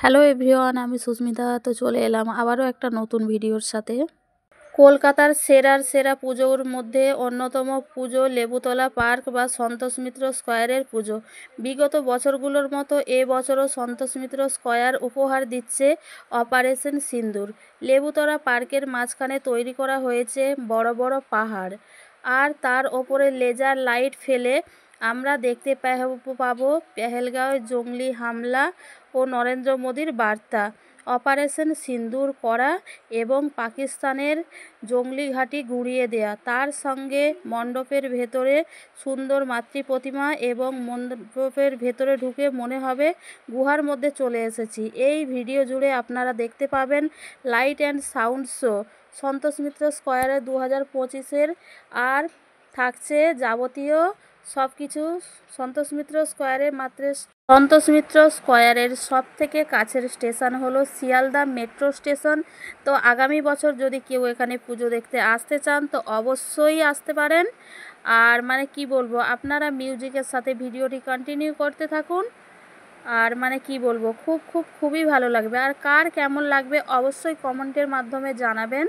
Hello everyone, আমি সুস্মিতা। তো চলে এলাম আবারও একটা নতুন ভিডিওর সাথে। কলকাতার সেরা পুজোর মধ্যে অন্যতম পুজো লেবুতলা পার্ক বা সন্তোষ মিত্র স্কয়ারের পুজো। বিগত বছরগুলোর মতো এবছরও সন্তোষ মিত্র স্কয়ার উপহার দিচ্ছে অপারেশন সিন্দুর। লেবুতলা পার্কের মাঝখানে তৈরি করা হয়েছে বড় বড় পাহাড়, আর তার ওপরে লেজার লাইট ফেলে আমরা দেখতে পাবো পেহেলগাঁওয়ে জঙ্গি হামলা ও নরেন্দ্র মোদীর বার্তা, অপারেশন সিন্দুর করা এবং পাকিস্তানের জঙ্গলি ঘাঁটি গুঁড়িয়ে দেয়া। তার সঙ্গে মণ্ডপের ভেতরে সুন্দর মাতৃ প্রতিমা এবং মণ্ডপের ভেতরে ঢুকে মনে হবে গুহার মধ্যে চলে এসেছি। এই ভিডিও জুড়ে আপনারা দেখতে পাবেন light and sound show Santosh Mitra স্কয়ারে 2025-এর, আর থাকছে যাবতীয় সব কিছু সন্তোষ মিত্র স্কয়ারে। সন্তোষ মিত্র স্কয়ারের সব থেকে কাছের স্টেশন হলো শিয়ালদা মেট্রো স্টেশন। তো আগামী বছর যদি কেউ এখানে পুজো দেখতে আসতে চান তো অবশ্যই আসতে পারেন। আর কি বলবো, আপনারা মিউজিকের সাথে ভিডিওটি কন্টিনিউ করতে থাকুন। আর কি বলবো, খুবই ভালো লাগবে। আর কার কেমন লাগবে অবশ্যই কমেন্টের মাধ্যমে জানাবেন।